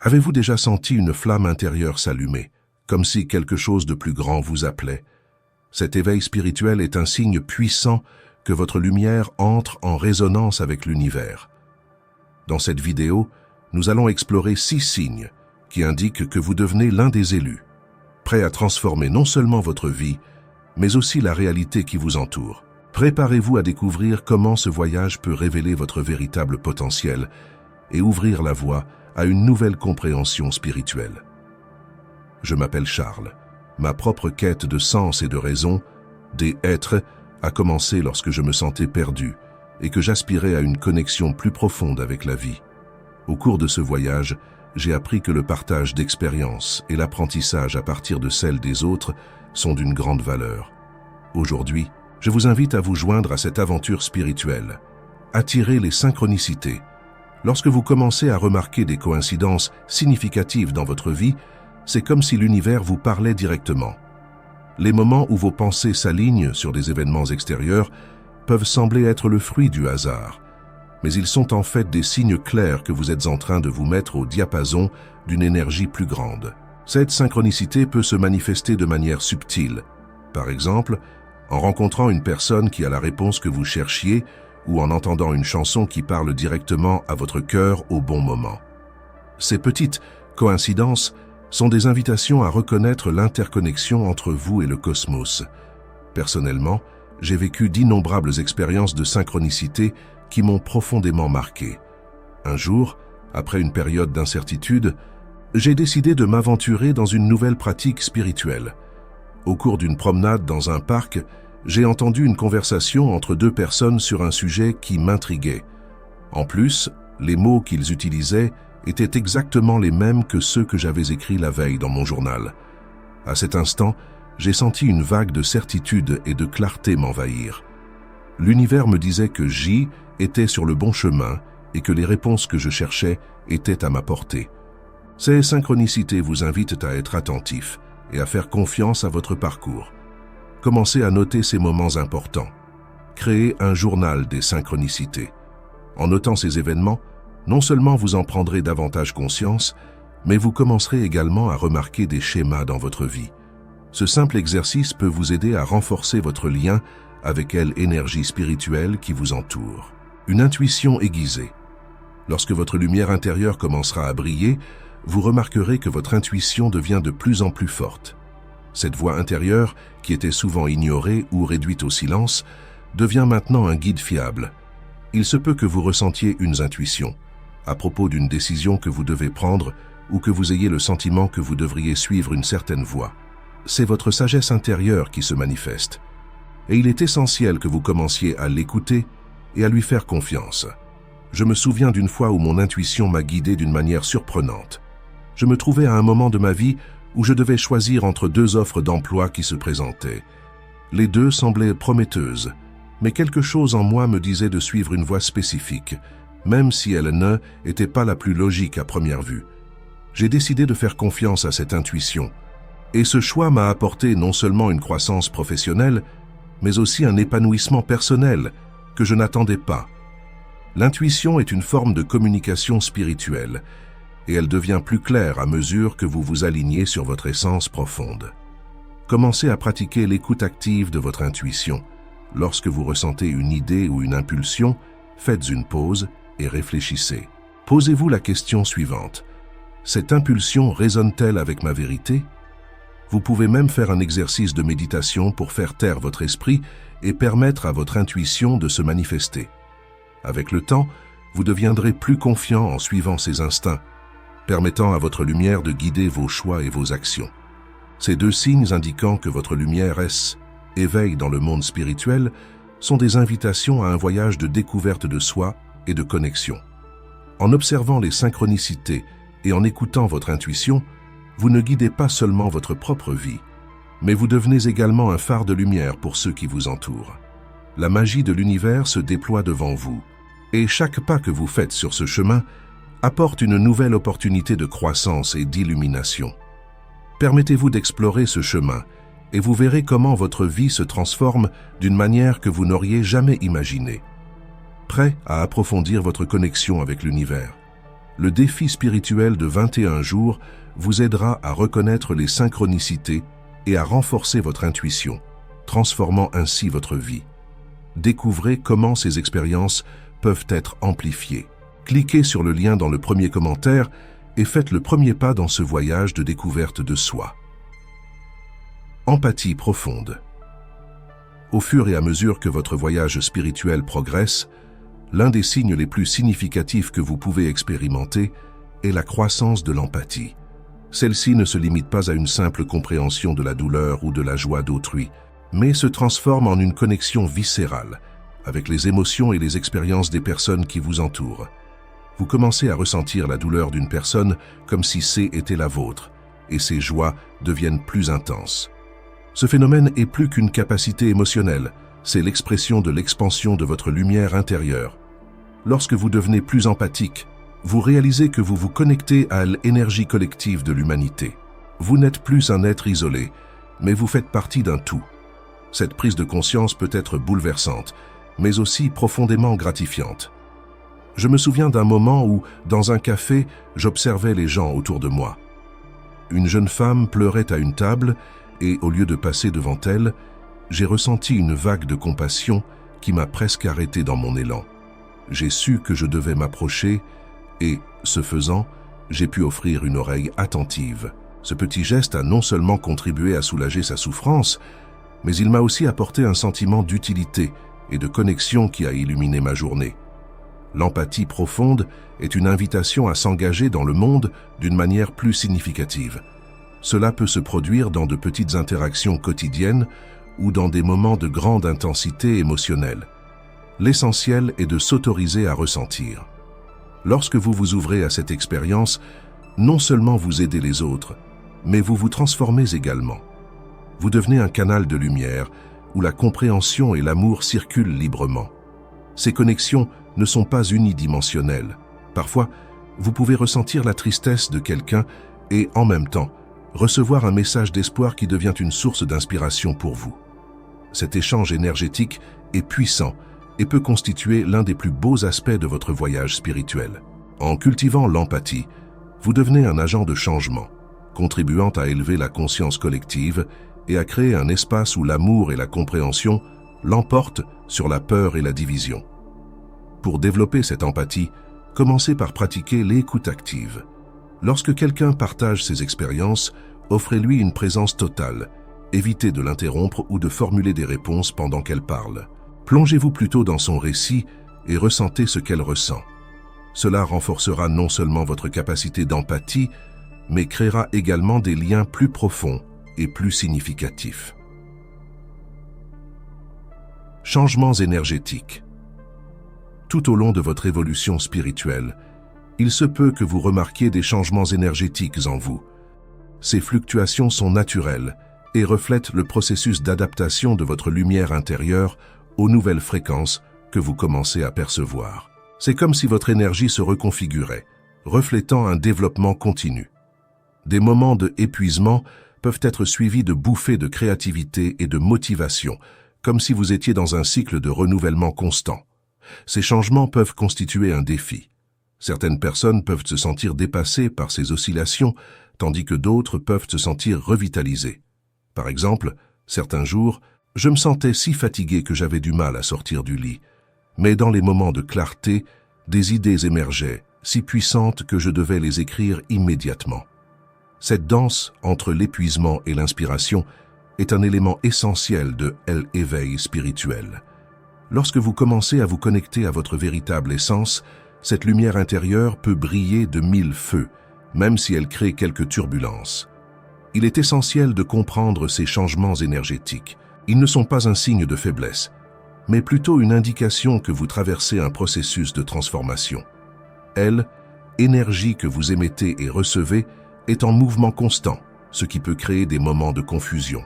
Avez-vous déjà senti une flamme intérieure s'allumer, comme si quelque chose de plus grand vous appelait? Cet éveil spirituel est un signe puissant que votre lumière entre en résonance avec l'univers. Dans cette vidéo, nous allons explorer 6 signes qui indiquent que vous devenez l'un des élus, prêt à transformer non seulement votre vie, mais aussi la réalité qui vous entoure. Préparez-vous à découvrir comment ce voyage peut révéler votre véritable potentiel et ouvrir la voie à une nouvelle compréhension spirituelle. Je m'appelle Charles. Ma propre quête de sens et de raison, des êtres, a commencé lorsque je me sentais perdu et que j'aspirais à une connexion plus profonde avec la vie. Au cours de ce voyage, j'ai appris que le partage d'expériences et l'apprentissage à partir de celles des autres sont d'une grande valeur. Aujourd'hui, je vous invite à vous joindre à cette aventure spirituelle. Attirez les synchronicités. Lorsque vous commencez à remarquer des coïncidences significatives dans votre vie, c'est comme si l'univers vous parlait directement. Les moments où vos pensées s'alignent sur des événements extérieurs peuvent sembler être le fruit du hasard, mais ils sont en fait des signes clairs que vous êtes en train de vous mettre au diapason d'une énergie plus grande. Cette synchronicité peut se manifester de manière subtile. Par exemple, en rencontrant une personne qui a la réponse que vous cherchiez ou en entendant une chanson qui parle directement à votre cœur au bon moment. Ces petites coïncidences sont des invitations à reconnaître l'interconnexion entre vous et le cosmos. Personnellement, j'ai vécu d'innombrables expériences de synchronicité qui m'ont profondément marqué. Un jour, après une période d'incertitude, j'ai décidé de m'aventurer dans une nouvelle pratique spirituelle. Au cours d'une promenade dans un parc, j'ai entendu une conversation entre 2 personnes sur un sujet qui m'intriguait. En plus, les mots qu'ils utilisaient étaient exactement les mêmes que ceux que j'avais écrits la veille dans mon journal. À cet instant, j'ai senti une vague de certitude et de clarté m'envahir. L'univers me disait que J était sur le bon chemin et que les réponses que je cherchais étaient à ma portée. Ces synchronicités vous invitent à être attentifs et à faire confiance à votre parcours. Commencez à noter ces moments importants. Créez un journal des synchronicités. En notant ces événements, non seulement vous en prendrez davantage conscience, mais vous commencerez également à remarquer des schémas dans votre vie. Ce simple exercice peut vous aider à renforcer votre lien avec l'énergie spirituelle qui vous entoure. Une intuition aiguisée. Lorsque votre lumière intérieure commencera à briller, vous remarquerez que votre intuition devient de plus en plus forte. Cette voix intérieure, qui était souvent ignorée ou réduite au silence, devient maintenant un guide fiable. Il se peut que vous ressentiez une intuition à propos d'une décision que vous devez prendre ou que vous ayez le sentiment que vous devriez suivre une certaine voie. C'est votre sagesse intérieure qui se manifeste. Et il est essentiel que vous commenciez à l'écouter et à lui faire confiance. Je me souviens d'une fois où mon intuition m'a guidé d'une manière surprenante. Je me trouvais à un moment de ma vie où je devais choisir entre 2 offres d'emploi qui se présentaient. Les 2 semblaient prometteuses, mais quelque chose en moi me disait de suivre une voie spécifique, même si elle n'était pas la plus logique à première vue. J'ai décidé de faire confiance à cette intuition, et ce choix m'a apporté non seulement une croissance professionnelle, mais aussi un épanouissement personnel que je n'attendais pas. L'intuition est une forme de communication spirituelle, et elle devient plus claire à mesure que vous vous alignez sur votre essence profonde. Commencez à pratiquer l'écoute active de votre intuition. Lorsque vous ressentez une idée ou une impulsion, faites une pause et réfléchissez. Posez-vous la question suivante. Cette impulsion résonne-t-elle avec ma vérité? Vous pouvez même faire un exercice de méditation pour faire taire votre esprit et permettre à votre intuition de se manifester. Avec le temps, vous deviendrez plus confiant en suivant ces instincts, permettant à votre lumière de guider vos choix et vos actions. Ces 2 signes indiquant que votre lumière éveille dans le monde spirituel sont des invitations à un voyage de découverte de soi et de connexion. En observant les synchronicités et en écoutant votre intuition, vous ne guidez pas seulement votre propre vie, mais vous devenez également un phare de lumière pour ceux qui vous entourent. La magie de l'univers se déploie devant vous, et chaque pas que vous faites sur ce chemin apporte une nouvelle opportunité de croissance et d'illumination. Permettez-vous d'explorer ce chemin, et vous verrez comment votre vie se transforme d'une manière que vous n'auriez jamais imaginée. Prêt à approfondir votre connexion avec l'univers? Le défi spirituel de 21 jours vous aidera à reconnaître les synchronicités et à renforcer votre intuition, transformant ainsi votre vie. Découvrez comment ces expériences peuvent être amplifiées. Cliquez sur le lien dans le premier commentaire et faites le premier pas dans ce voyage de découverte de soi. Empathie profonde. Au fur et à mesure que votre voyage spirituel progresse, l'un des signes les plus significatifs que vous pouvez expérimenter est la croissance de l'empathie. Celle-ci ne se limite pas à une simple compréhension de la douleur ou de la joie d'autrui, mais se transforme en une connexion viscérale avec les émotions et les expériences des personnes qui vous entourent. Vous commencez à ressentir la douleur d'une personne comme si c'était la vôtre, et ces joies deviennent plus intenses. Ce phénomène est plus qu'une capacité émotionnelle, c'est l'expression de l'expansion de votre lumière intérieure. Lorsque vous devenez plus empathique, vous réalisez que vous vous connectez à l'énergie collective de l'humanité. Vous n'êtes plus un être isolé, mais vous faites partie d'un tout. Cette prise de conscience peut être bouleversante, mais aussi profondément gratifiante. Je me souviens d'un moment où, dans un café, j'observais les gens autour de moi. Une jeune femme pleurait à une table et, au lieu de passer devant elle, j'ai ressenti une vague de compassion qui m'a presque arrêté dans mon élan. J'ai su que je devais m'approcher et, ce faisant, j'ai pu offrir une oreille attentive. Ce petit geste a non seulement contribué à soulager sa souffrance, mais il m'a aussi apporté un sentiment d'utilité et de connexion qui a illuminé ma journée. L'empathie profonde est une invitation à s'engager dans le monde d'une manière plus significative. Cela peut se produire dans de petites interactions quotidiennes ou dans des moments de grande intensité émotionnelle. L'essentiel est de s'autoriser à ressentir. Lorsque vous vous ouvrez à cette expérience, non seulement vous aidez les autres, mais vous vous transformez également. Vous devenez un canal de lumière où la compréhension et l'amour circulent librement. Ces connexions ne sont pas unidimensionnelles. Parfois, vous pouvez ressentir la tristesse de quelqu'un et, en même temps, recevoir un message d'espoir qui devient une source d'inspiration pour vous. Cet échange énergétique est puissant et peut constituer l'un des plus beaux aspects de votre voyage spirituel. En cultivant l'empathie, vous devenez un agent de changement, contribuant à élever la conscience collective et à créer un espace où l'amour et la compréhension l'emportent sur la peur et la division. Pour développer cette empathie, commencez par pratiquer l'écoute active. Lorsque quelqu'un partage ses expériences, offrez-lui une présence totale. Évitez de l'interrompre ou de formuler des réponses pendant qu'elle parle. Plongez-vous plutôt dans son récit et ressentez ce qu'elle ressent. Cela renforcera non seulement votre capacité d'empathie, mais créera également des liens plus profonds et plus significatifs. Changements énergétiques. Tout au long de votre évolution spirituelle, il se peut que vous remarquiez des changements énergétiques en vous. Ces fluctuations sont naturelles et reflètent le processus d'adaptation de votre lumière intérieure aux nouvelles fréquences que vous commencez à percevoir. C'est comme si votre énergie se reconfigurait, reflétant un développement continu. Des moments de épuisement peuvent être suivis de bouffées de créativité et de motivation, comme si vous étiez dans un cycle de renouvellement constant. Ces changements peuvent constituer un défi. Certaines personnes peuvent se sentir dépassées par ces oscillations, tandis que d'autres peuvent se sentir revitalisées. Par exemple, certains jours, je me sentais si fatigué que j'avais du mal à sortir du lit. Mais dans les moments de clarté, des idées émergeaient, si puissantes que je devais les écrire immédiatement. Cette danse entre l'épuisement et l'inspiration est un élément essentiel de l'éveil spirituel. Lorsque vous commencez à vous connecter à votre véritable essence, cette lumière intérieure peut briller de 1000 feux, même si elle crée quelques turbulences. Il est essentiel de comprendre ces changements énergétiques. Ils ne sont pas un signe de faiblesse, mais plutôt une indication que vous traversez un processus de transformation. L'énergie que vous émettez et recevez, est en mouvement constant, ce qui peut créer des moments de confusion.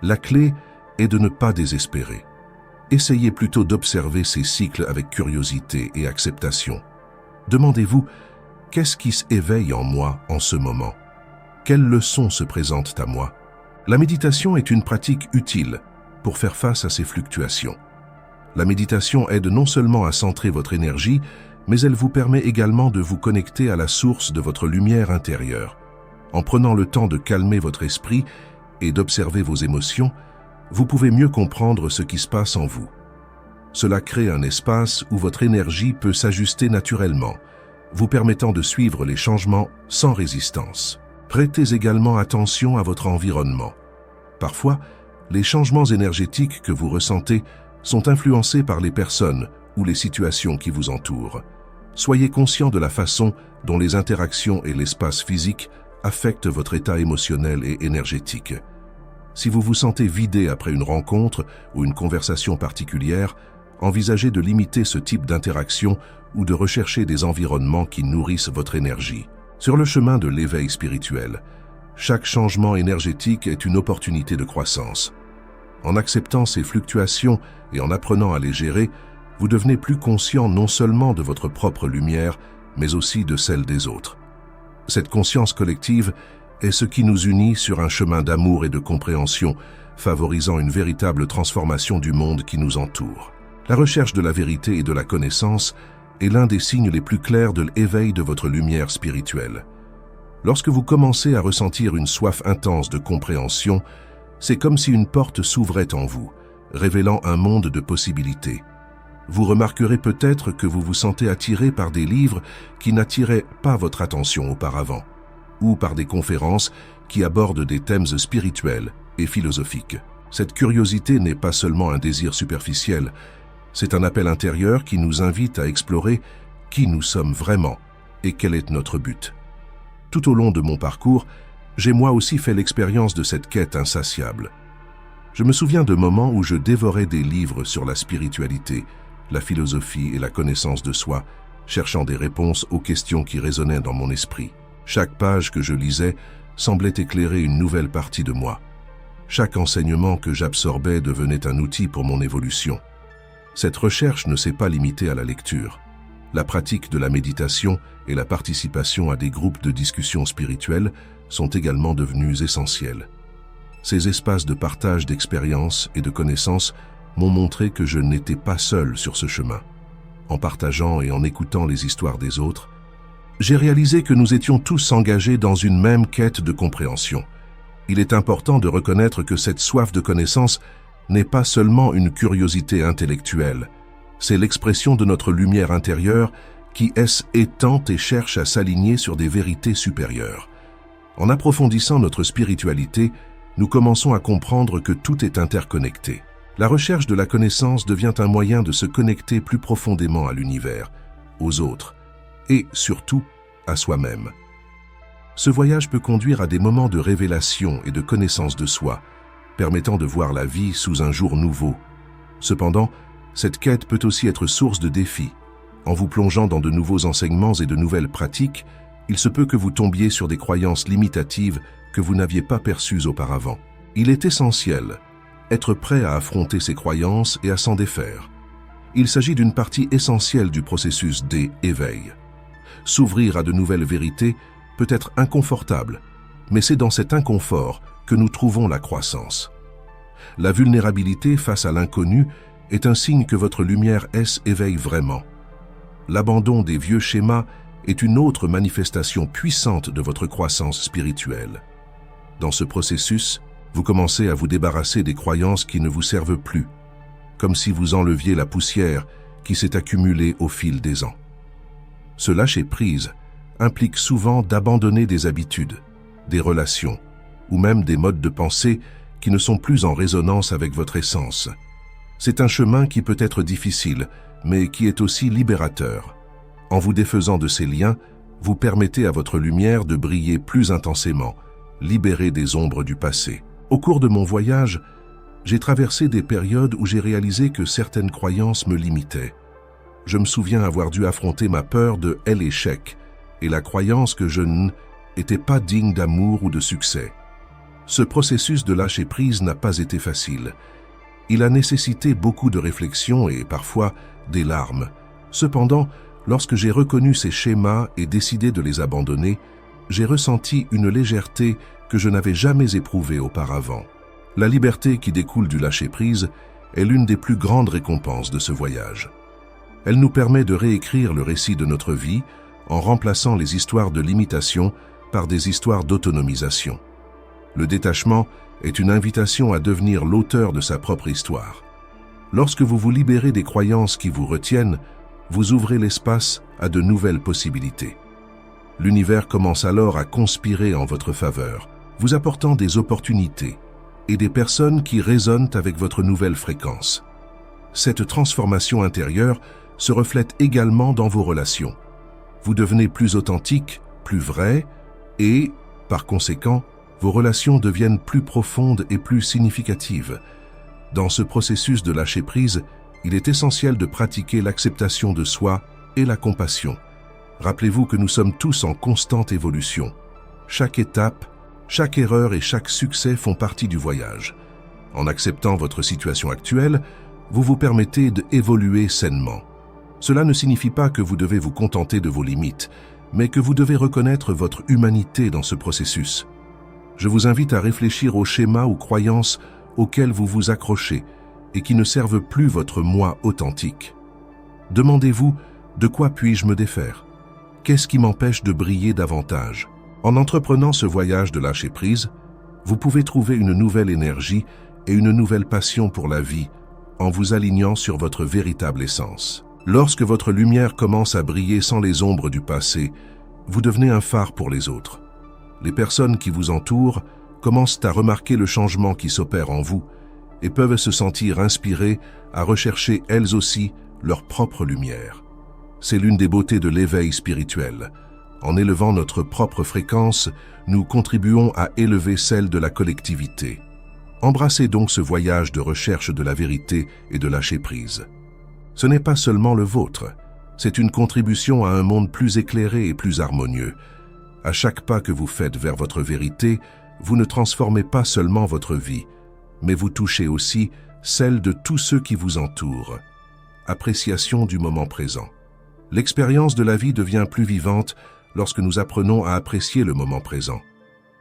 La clé est de ne pas désespérer. Essayez plutôt d'observer ces cycles avec curiosité et acceptation. Demandez-vous, qu'est-ce qui s'éveille en moi en ce moment? Quelles leçons se présentent à moi? La méditation est une pratique utile pour faire face à ces fluctuations. La méditation aide non seulement à centrer votre énergie, mais elle vous permet également de vous connecter à la source de votre lumière intérieure. En prenant le temps de calmer votre esprit et d'observer vos émotions, vous pouvez mieux comprendre ce qui se passe en vous. Cela crée un espace où votre énergie peut s'ajuster naturellement, vous permettant de suivre les changements sans résistance. Prêtez également attention à votre environnement. Parfois, les changements énergétiques que vous ressentez sont influencés par les personnes ou les situations qui vous entourent. Soyez conscient de la façon dont les interactions et l'espace physique affectent votre état émotionnel et énergétique. Si vous vous sentez vidé après une rencontre ou une conversation particulière, envisagez de limiter ce type d'interaction ou de rechercher des environnements qui nourrissent votre énergie. Sur le chemin de l'éveil spirituel, chaque changement énergétique est une opportunité de croissance. En acceptant ces fluctuations et en apprenant à les gérer, vous devenez plus conscient non seulement de votre propre lumière, mais aussi de celle des autres. Cette conscience collective est ce qui nous unit sur un chemin d'amour et de compréhension, favorisant une véritable transformation du monde qui nous entoure. La recherche de la vérité et de la connaissance est l'un des signes les plus clairs de l'éveil de votre lumière spirituelle. Lorsque vous commencez à ressentir une soif intense de compréhension, c'est comme si une porte s'ouvrait en vous, révélant un monde de possibilités. Vous remarquerez peut-être que vous vous sentez attiré par des livres qui n'attiraient pas votre attention auparavant, ou par des conférences qui abordent des thèmes spirituels et philosophiques. Cette curiosité n'est pas seulement un désir superficiel, c'est un appel intérieur qui nous invite à explorer qui nous sommes vraiment et quel est notre but. Tout au long de mon parcours, j'ai moi aussi fait l'expérience de cette quête insatiable. Je me souviens de moments où je dévorais des livres sur la spiritualité, la philosophie et la connaissance de soi, cherchant des réponses aux questions qui résonnaient dans mon esprit. Chaque page que je lisais semblait éclairer une nouvelle partie de moi. Chaque enseignement que j'absorbais devenait un outil pour mon évolution. Cette recherche ne s'est pas limitée à la lecture. La pratique de la méditation et la participation à des groupes de discussion spirituelle sont également devenus essentiels. Ces espaces de partage d'expériences et de connaissances m'ont montré que je n'étais pas seul sur ce chemin. En partageant et en écoutant les histoires des autres, j'ai réalisé que nous étions tous engagés dans une même quête de compréhension. Il est important de reconnaître que cette soif de connaissance n'est pas seulement une curiosité intellectuelle, c'est l'expression de notre lumière intérieure qui tente et cherche à s'aligner sur des vérités supérieures. En approfondissant notre spiritualité, nous commençons à comprendre que tout est interconnecté. La recherche de la connaissance devient un moyen de se connecter plus profondément à l'univers, aux autres, et surtout à soi-même. Ce voyage peut conduire à des moments de révélation et de connaissance de soi, permettant de voir la vie sous un jour nouveau. Cependant, cette quête peut aussi être source de défis. En vous plongeant dans de nouveaux enseignements et de nouvelles pratiques, il se peut que vous tombiez sur des croyances limitatives que vous n'aviez pas perçues auparavant. Il est essentiel d'être prêt à affronter ces croyances et à s'en défaire. Il s'agit d'une partie essentielle du processus d'éveil. S'ouvrir à de nouvelles vérités peut être inconfortable, mais c'est dans cet inconfort que nous trouvons la croissance. La vulnérabilité face à l'inconnu est un signe que votre lumière éveille vraiment. L'abandon des vieux schémas est une autre manifestation puissante de votre croissance spirituelle. Dans ce processus, vous commencez à vous débarrasser des croyances qui ne vous servent plus, comme si vous enleviez la poussière qui s'est accumulée au fil des ans. Ce lâcher-prise implique souvent d'abandonner des habitudes, des relations, ou même des modes de pensée qui ne sont plus en résonance avec votre essence. C'est un chemin qui peut être difficile, mais qui est aussi libérateur. En vous défaisant de ces liens, vous permettez à votre lumière de briller plus intensément, libérée des ombres du passé. Au cours de mon voyage, j'ai traversé des périodes où j'ai réalisé que certaines croyances me limitaient. Je me souviens avoir dû affronter ma peur de l'échec et la croyance que je n'étais pas digne d'amour ou de succès. Ce processus de lâcher-prise n'a pas été facile. Il a nécessité beaucoup de réflexion et parfois des larmes. Cependant, lorsque j'ai reconnu ces schémas et décidé de les abandonner, j'ai ressenti une légèreté que je n'avais jamais éprouvée auparavant. La liberté qui découle du lâcher-prise est l'une des plus grandes récompenses de ce voyage. Elle nous permet de réécrire le récit de notre vie en remplaçant les histoires de limitation par des histoires d'autonomisation. Le détachement est une invitation à devenir l'auteur de sa propre histoire. Lorsque vous vous libérez des croyances qui vous retiennent, vous ouvrez l'espace à de nouvelles possibilités. L'univers commence alors à conspirer en votre faveur, vous apportant des opportunités et des personnes qui résonnent avec votre nouvelle fréquence. Cette transformation intérieure se reflète également dans vos relations. Vous devenez plus authentique, plus vrai et, par conséquent, vos relations deviennent plus profondes et plus significatives. Dans ce processus de lâcher-prise, il est essentiel de pratiquer l'acceptation de soi et la compassion. Rappelez-vous que nous sommes tous en constante évolution. Chaque étape, chaque erreur et chaque succès font partie du voyage. En acceptant votre situation actuelle, vous vous permettez d'évoluer sainement. Cela ne signifie pas que vous devez vous contenter de vos limites, mais que vous devez reconnaître votre humanité dans ce processus. Je vous invite à réfléchir aux schémas ou croyances auxquels vous vous accrochez et qui ne servent plus votre moi authentique. Demandez-vous, de quoi puis-je me défaire? Qu'est-ce qui m'empêche de briller davantage? En entreprenant ce voyage de lâcher-prise, vous pouvez trouver une nouvelle énergie et une nouvelle passion pour la vie en vous alignant sur votre véritable essence. Lorsque votre lumière commence à briller sans les ombres du passé, vous devenez un phare pour les autres. Les personnes qui vous entourent commencent à remarquer le changement qui s'opère en vous et peuvent se sentir inspirées à rechercher elles aussi leur propre lumière. C'est l'une des beautés de l'éveil spirituel. En élevant notre propre fréquence, nous contribuons à élever celle de la collectivité. Embrassez donc ce voyage de recherche de la vérité et de lâcher prise. Ce n'est pas seulement le vôtre, c'est une contribution à un monde plus éclairé et plus harmonieux. À chaque pas que vous faites vers votre vérité, vous ne transformez pas seulement votre vie, mais vous touchez aussi celle de tous ceux qui vous entourent. Appréciation du moment présent. L'expérience de la vie devient plus vivante lorsque nous apprenons à apprécier le moment présent.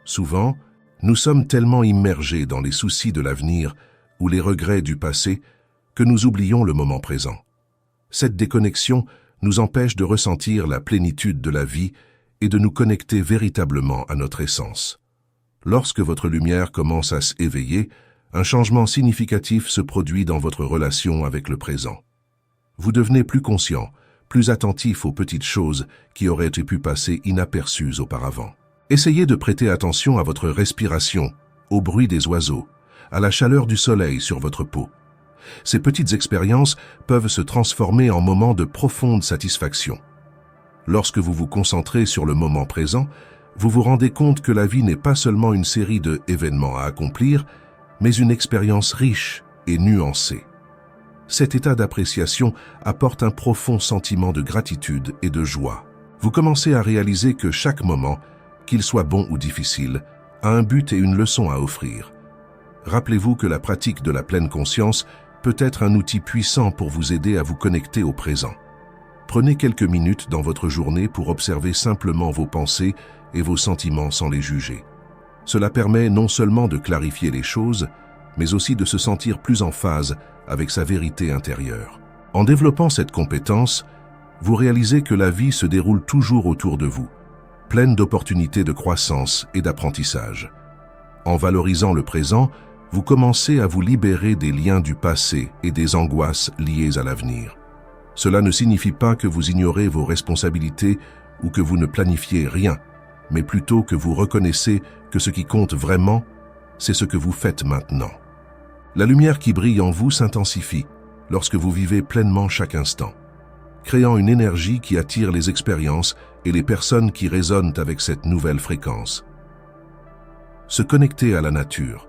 Souvent, nous sommes tellement immergés dans les soucis de l'avenir ou les regrets du passé que nous oublions le moment présent. Cette déconnexion nous empêche de ressentir la plénitude de la vie et de nous connecter véritablement à notre essence. Lorsque votre lumière commence à s'éveiller, un changement significatif se produit dans votre relation avec le présent. Vous devenez plus conscient, plus attentif aux petites choses qui auraient pu passer inaperçues auparavant. Essayez de prêter attention à votre respiration, au bruit des oiseaux, à la chaleur du soleil sur votre peau. Ces petites expériences peuvent se transformer en moments de profonde satisfaction. Lorsque vous vous concentrez sur le moment présent, vous vous rendez compte que la vie n'est pas seulement une série d'événements à accomplir, mais une expérience riche et nuancée. Cet état d'appréciation apporte un profond sentiment de gratitude et de joie. Vous commencez à réaliser que chaque moment, qu'il soit bon ou difficile, a un but et une leçon à offrir. Rappelez-vous que la pratique de la pleine conscience peut être un outil puissant pour vous aider à vous connecter au présent. Prenez quelques minutes dans votre journée pour observer simplement vos pensées et vos sentiments sans les juger. Cela permet non seulement de clarifier les choses, mais aussi de se sentir plus en phase avec sa vérité intérieure. En développant cette compétence, vous réalisez que la vie se déroule toujours autour de vous, pleine d'opportunités de croissance et d'apprentissage. En valorisant le présent, vous commencez à vous libérer des liens du passé et des angoisses liées à l'avenir. Cela ne signifie pas que vous ignorez vos responsabilités ou que vous ne planifiez rien, mais plutôt que vous reconnaissez que ce qui compte vraiment, c'est ce que vous faites maintenant. La lumière qui brille en vous s'intensifie lorsque vous vivez pleinement chaque instant, créant une énergie qui attire les expériences et les personnes qui résonnent avec cette nouvelle fréquence. Se connecter à la nature.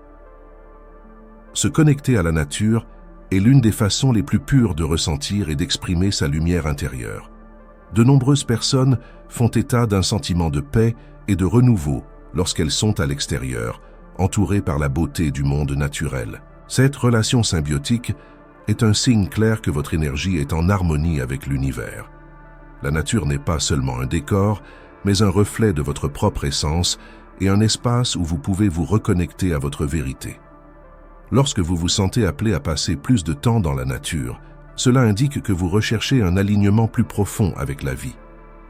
Se connecter à la nature est l'une des façons les plus pures de ressentir et d'exprimer sa lumière intérieure. De nombreuses personnes font état d'un sentiment de paix et de renouveau lorsqu'elles sont à l'extérieur, entourées par la beauté du monde naturel. Cette relation symbiotique est un signe clair que votre énergie est en harmonie avec l'univers. La nature n'est pas seulement un décor, mais un reflet de votre propre essence et un espace où vous pouvez vous reconnecter à votre vérité. Lorsque vous vous sentez appelé à passer plus de temps dans la nature, Cela indique que vous recherchez un alignement plus profond avec la vie.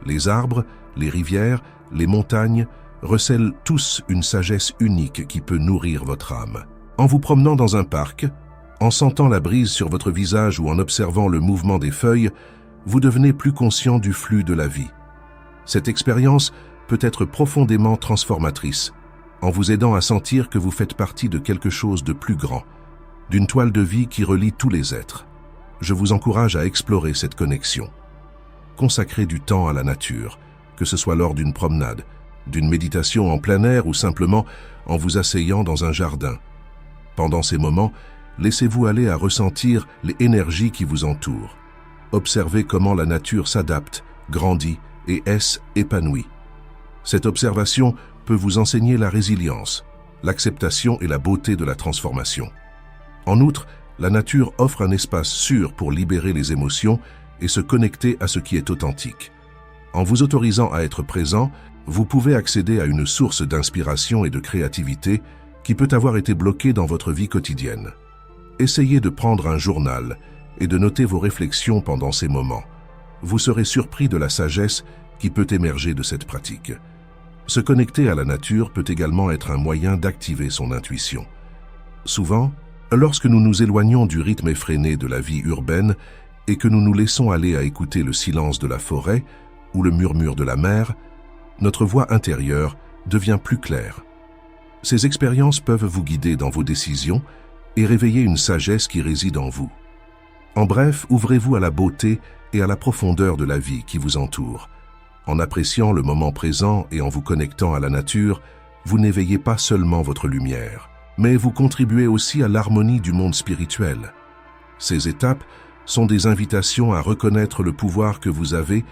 Les arbres, les rivières, les montagnes recèlent tous une sagesse unique qui peut nourrir votre âme. En vous promenant dans un parc, en sentant la brise sur votre visage ou en observant le mouvement des feuilles, vous devenez plus conscient du flux de la vie. Cette expérience peut être profondément transformatrice, en vous aidant à sentir que vous faites partie de quelque chose de plus grand, d'une toile de vie qui relie tous les êtres. Je vous encourage à explorer cette connexion. Consacrez du temps à la nature, que ce soit lors d'une promenade, d'une méditation en plein air ou simplement en vous asseyant dans un jardin. Pendant ces moments, laissez-vous aller à ressentir les énergies qui vous entourent. Observez comment la nature s'adapte, grandit et s'épanouit. Cette observation peut vous enseigner la résilience, l'acceptation et la beauté de la transformation. En outre, la nature offre un espace sûr pour libérer les émotions et se connecter à ce qui est authentique. En vous autorisant à être présent, vous pouvez accéder à une source d'inspiration et de créativité qui peut avoir été bloquée dans votre vie quotidienne. Essayez de prendre un journal et de noter vos réflexions pendant ces moments. Vous serez surpris de la sagesse qui peut émerger de cette pratique. Se connecter à la nature peut également être un moyen d'activer son intuition. Souvent, lorsque nous nous éloignons du rythme effréné de la vie urbaine et que nous nous laissons aller à écouter le silence de la forêt ou le murmure de la mer, notre voix intérieure devient plus claire. Ces expériences peuvent vous guider dans vos décisions et réveiller une sagesse qui réside en vous. En bref, ouvrez-vous à la beauté et à la profondeur de la vie qui vous entoure. En appréciant le moment présent et en vous connectant à la nature, vous n'éveillez pas seulement votre lumière, mais vous contribuez aussi à l'harmonie du monde spirituel. Ces étapes sont des invitations à reconnaître le pouvoir que vous avez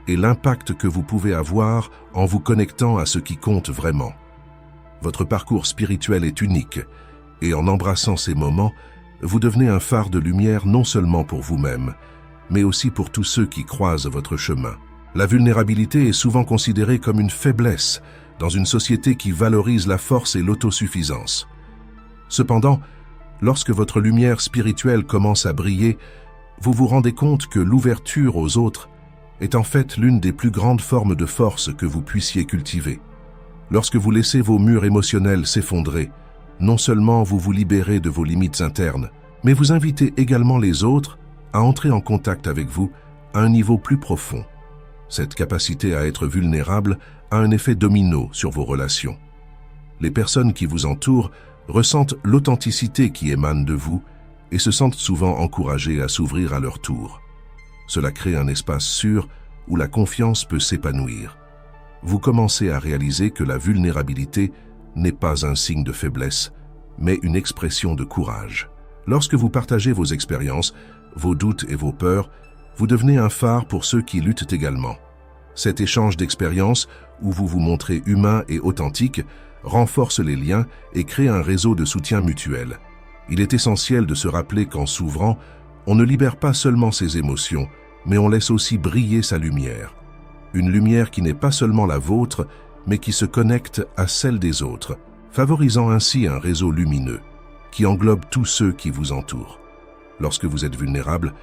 et l'impact que vous pouvez avoir en vous connectant à ce qui compte vraiment. Votre parcours spirituel est unique, et en embrassant ces moments, vous devenez un phare de lumière non seulement pour vous-même, mais aussi pour tous ceux qui croisent votre chemin. La vulnérabilité est souvent considérée comme une faiblesse dans une société qui valorise la force et l'autosuffisance. Cependant, lorsque votre lumière spirituelle commence à briller, vous vous rendez compte que l'ouverture aux autres est en fait l'une des plus grandes formes de force que vous puissiez cultiver. Lorsque vous laissez vos murs émotionnels s'effondrer, non seulement vous vous libérez de vos limites internes, mais vous invitez également les autres à entrer en contact avec vous à un niveau plus profond. Cette capacité à être vulnérable a un effet domino sur vos relations. Les personnes qui vous entourent ressentent l'authenticité qui émane de vous et se sentent souvent encouragées à s'ouvrir à leur tour. Cela crée un espace sûr où la confiance peut s'épanouir. Vous commencez à réaliser que la vulnérabilité n'est pas un signe de faiblesse, mais une expression de courage. Lorsque vous partagez vos expériences, vos doutes et vos peurs, vous devenez un phare pour ceux qui luttent également. Cet échange d'expériences, où vous vous montrez humain et authentique, renforce les liens et crée un réseau de soutien mutuel. Il est essentiel de se rappeler qu'en s'ouvrant, on ne libère pas seulement ses émotions, mais on laisse aussi briller sa lumière. Une lumière qui n'est pas seulement la vôtre, mais qui se connecte à celle des autres, favorisant ainsi un réseau lumineux, qui englobe tous ceux qui vous entourent. Lorsque vous êtes vulnérable,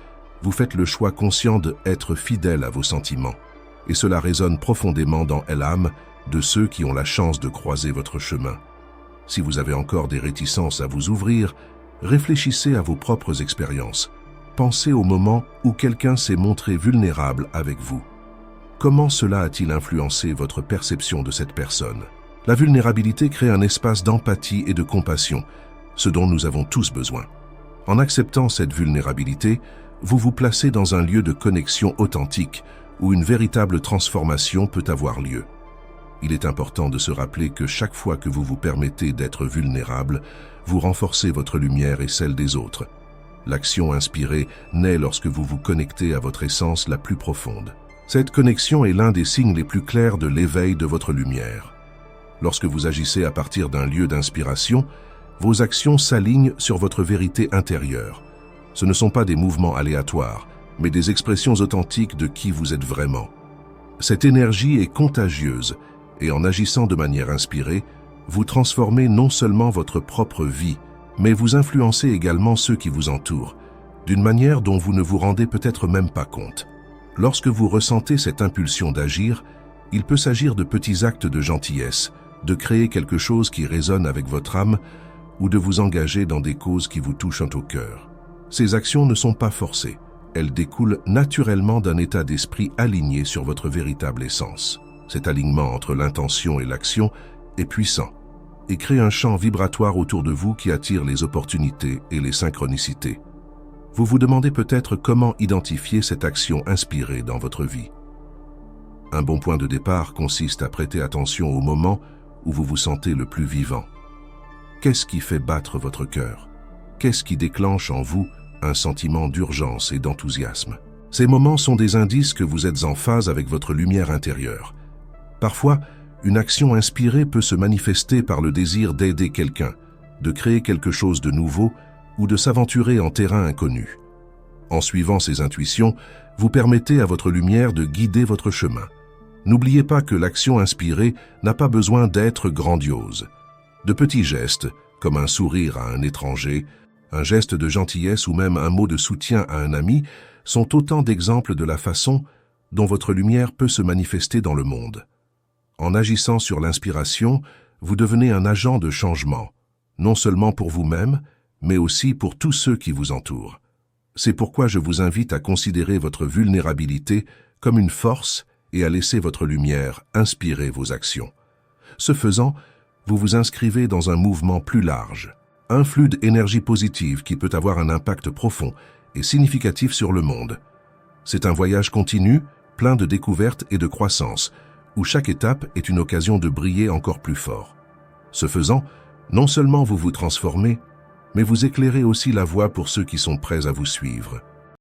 vous faites le choix conscient d'être fidèle à vos sentiments, et cela résonne profondément dans l'âme de ceux qui ont la chance de croiser votre chemin. Si vous avez encore des réticences à vous ouvrir, réfléchissez à vos propres expériences. Pensez au moment où quelqu'un s'est montré vulnérable avec vous. Comment cela a-t-il influencé votre perception de cette personne? La vulnérabilité crée un espace d'empathie et de compassion, ce dont nous avons tous besoin. En acceptant cette vulnérabilité, vous vous placez dans un lieu de connexion authentique où une véritable transformation peut avoir lieu. Il est important de se rappeler que chaque fois que vous vous permettez d'être vulnérable, vous renforcez votre lumière et celle des autres. L'action inspirée naît lorsque vous vous connectez à votre essence la plus profonde. Cette connexion est l'un des signes les plus clairs de l'éveil de votre lumière. Lorsque vous agissez à partir d'un lieu d'inspiration, vos actions s'alignent sur votre vérité intérieure. Ce ne sont pas des mouvements aléatoires, mais des expressions authentiques de qui vous êtes vraiment. Cette énergie est contagieuse, et en agissant de manière inspirée, vous transformez non seulement votre propre vie, mais vous influencez également ceux qui vous entourent, d'une manière dont vous ne vous rendez peut-être même pas compte. Lorsque vous ressentez cette impulsion d'agir, il peut s'agir de petits actes de gentillesse, de créer quelque chose qui résonne avec votre âme ou de vous engager dans des causes qui vous touchent au cœur. Ces actions ne sont pas forcées, elles découlent naturellement d'un état d'esprit aligné sur votre véritable essence. Cet alignement entre l'intention et l'action est puissant et crée un champ vibratoire autour de vous qui attire les opportunités et les synchronicités. Vous vous demandez peut-être comment identifier cette action inspirée dans votre vie. Un bon point de départ consiste à prêter attention au moment où vous vous sentez le plus vivant. Qu'est-ce qui fait battre votre cœur? Qu'est-ce qui déclenche en vous un sentiment d'urgence et d'enthousiasme? Ces moments sont des indices que vous êtes en phase avec votre lumière intérieure. Parfois, une action inspirée peut se manifester par le désir d'aider quelqu'un, de créer quelque chose de nouveau ou de s'aventurer en terrain inconnu. En suivant ces intuitions, vous permettez à votre lumière de guider votre chemin. N'oubliez pas que l'action inspirée n'a pas besoin d'être grandiose. De petits gestes, comme un sourire à un étranger, un geste de gentillesse ou même un mot de soutien à un ami, sont autant d'exemples de la façon dont votre lumière peut se manifester dans le monde. En agissant sur l'inspiration, vous devenez un agent de changement, non seulement pour vous-même, mais aussi pour tous ceux qui vous entourent. C'est pourquoi je vous invite à considérer votre vulnérabilité comme une force et à laisser votre lumière inspirer vos actions. Ce faisant, vous vous inscrivez dans un mouvement plus large, un flux d'énergie positive qui peut avoir un impact profond et significatif sur le monde. C'est un voyage continu, plein de découvertes et de croissance, où chaque étape est une occasion de briller encore plus fort. Ce faisant, non seulement vous vous transformez, mais vous éclairez aussi la voie pour ceux qui sont prêts à vous suivre.